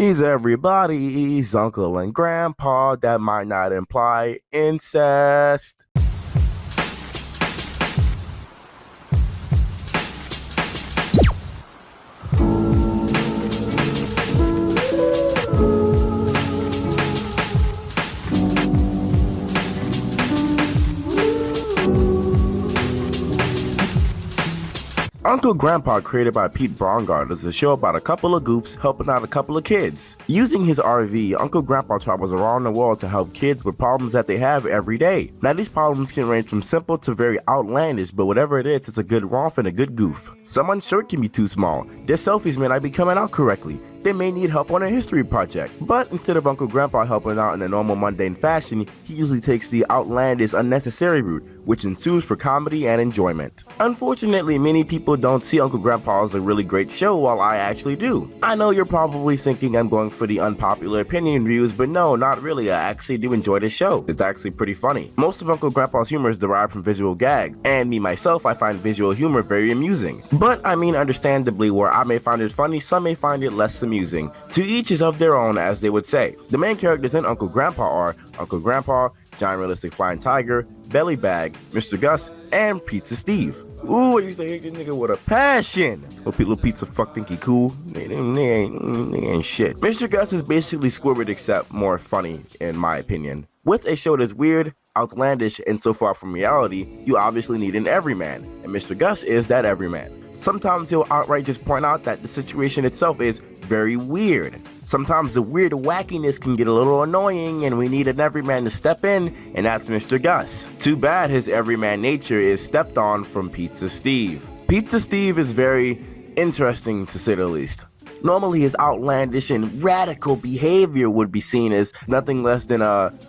He's everybody's uncle and grandpa. That might not imply incest. Uncle Grandpa, created by Pete Brongard, is a show about a couple of goofs helping out a couple of kids. Using his RV, Uncle Grandpa travels around the world to help kids with problems that they have every day. Now, these problems can range from simple to very outlandish, but whatever it is, it's a good romp and a good goof. Someone's shirt can be too small. Their selfies may not be coming out correctly. They may need help on a history project. But instead of Uncle Grandpa helping out in a normal mundane fashion, he usually takes the outlandish, unnecessary route, which ensues for comedy and enjoyment. Unfortunately, many people don't see Uncle Grandpa as a really great show, while I actually do. I know you're probably thinking I'm going for the unpopular opinion views, but no, not really. I actually do enjoy this show. It's actually pretty funny. Most of Uncle Grandpa's humor is derived from visual gags, and me myself, I find visual humor very amusing. But I mean, understandably, where I may find it funny, some may find it less amusing. To each is of their own, as they would say. The main characters in Uncle Grandpa are Uncle Grandpa, Giant Realistic Flying Tiger, Belly Bag, Mr. Gus, and Pizza Steve. Ooh, I used to hate this nigga with a passion. Little Pizza fuck think he cool. They ain't shit. Mr. Gus is basically Squidward except more funny, in my opinion. With a show that's weird, outlandish, and so far from reality, you obviously need an everyman, and Mr. Gus is that everyman. Sometimes he'll outright just point out that the situation itself is very weird. Sometimes the weird wackiness can get a little annoying and we need an everyman to step in, and that's Mr. Gus. Too bad his everyman nature is stepped on from Pizza Steve. Pizza Steve is very interesting to say the least. Normally his outlandish and radical behavior would be seen as nothing less than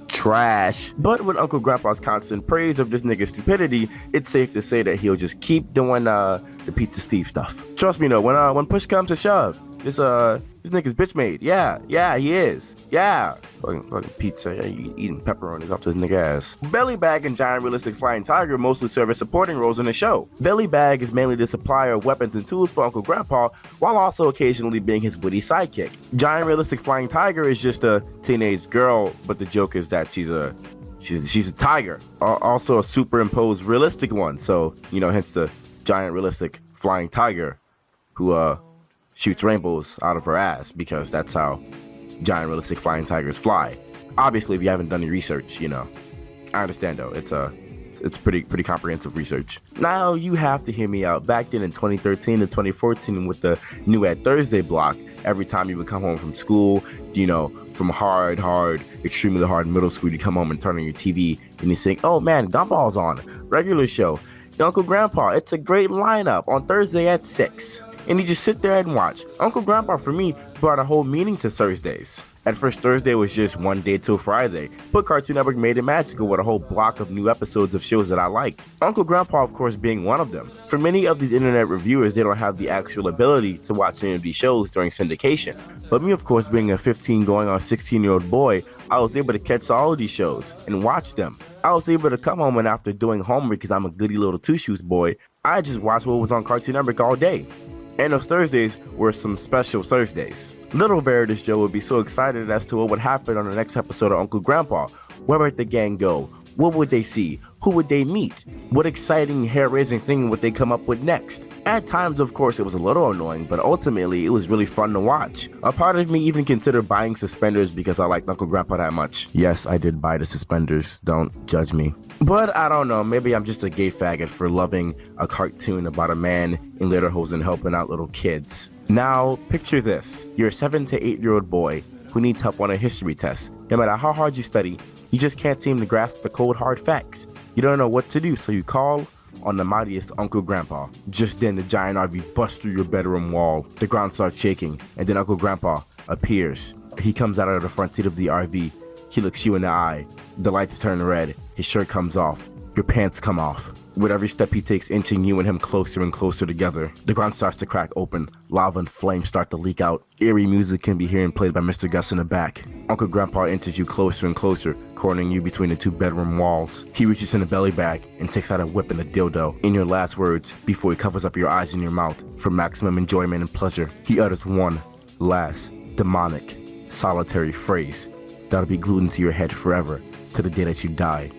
trash. But with Uncle Grandpa's constant praise of this nigga's stupidity, it's safe to say that he'll just keep doing the Pizza Steve stuff. Trust me though, when push comes to shove, this nigga's bitch made. Yeah, he is. Yeah. Fucking pizza. Yeah, you eating pepperonis off this nigga ass. Belly Bag and Giant Realistic Flying Tiger mostly serve as supporting roles in the show. Belly Bag is mainly the supplier of weapons and tools for Uncle Grandpa, while also occasionally being his witty sidekick. Giant Realistic Flying Tiger is just a teenage girl, but the joke is that she's a tiger. Also a superimposed realistic one, so, hence the Giant Realistic Flying Tiger, who, shoots rainbows out of her ass, because that's how giant realistic flying tigers fly. Obviously, if you haven't done your research, I understand though. It's pretty comprehensive research. Now you have to hear me out. Back then in 2013 to 2014, with the New Ed Thursday block, every time you would come home from school, from extremely hard middle school, you come home and turn on your TV and you think, oh man, Gumball's on. Regular show. Uncle Grandpa, it's a great lineup on Thursday at 6. And you just sit there and watch. Uncle Grandpa, for me, brought a whole meaning to Thursdays. At first, Thursday was just one day till Friday, but Cartoon Network made it magical with a whole block of new episodes of shows that I liked. Uncle Grandpa, of course, being one of them. For many of these internet reviewers, they don't have the actual ability to watch any of these shows during syndication. But me, of course, being a 15 going on 16-year-old boy, I was able to catch all of these shows and watch them. I was able to come home, and after doing homework, because I'm a goody little two-shoes boy, I just watched what was on Cartoon Network all day. And those Thursdays were some special Thursdays. Little Veridis Joe would be so excited as to what would happen on the next episode of Uncle Grandpa. Where would the gang go? What would they see? Who would they meet? What exciting hair-raising thing would they come up with next? At times, of course, it was a little annoying, but ultimately, it was really fun to watch. A part of me even considered buying suspenders because I liked Uncle Grandpa that much. Yes, I did buy the suspenders. Don't judge me. But I don't know, maybe I'm just a gay faggot for loving a cartoon about a man in lederhosen helping out little kids. Now, picture this. You're a 7 to 8-year-old boy who needs help on a history test. No matter how hard you study, you just can't seem to grasp the cold hard facts. You don't know what to do, so you call on the mightiest Uncle Grandpa. Just then, the giant RV busts through your bedroom wall. The ground starts shaking, and then Uncle Grandpa appears. He comes out of the front seat of the RV. He looks you in the eye. The lights turn red. His shirt comes off. Your pants come off. With every step he takes, inching you and him closer and closer together. The ground starts to crack open. Lava and flames start to leak out. Eerie music can be heard played by Mr. Gus in the back. Uncle Grandpa inches you closer and closer, cornering you between the two bedroom walls. He reaches in the belly bag and takes out a whip and a dildo. In your last words, before he covers up your eyes and your mouth, for maximum enjoyment and pleasure, he utters one last demonic solitary phrase that'll be glued into your head forever to the day that you die.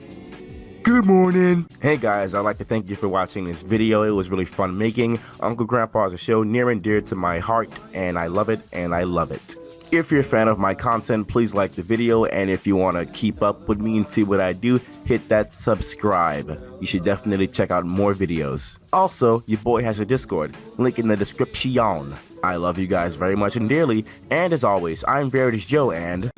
Good morning. Hey guys, I'd like to thank you for watching this video. It was really fun making. Uncle Grandpa is a show near and dear to my heart, and I love it, and I love it. If you're a fan of my content, please like the video, and if you want to keep up with me and see what I do, hit that subscribe. You should definitely check out more videos. Also, your boy has a Discord, link in the description. I love you guys very much and dearly, and as always, I'm Veridis Joe, and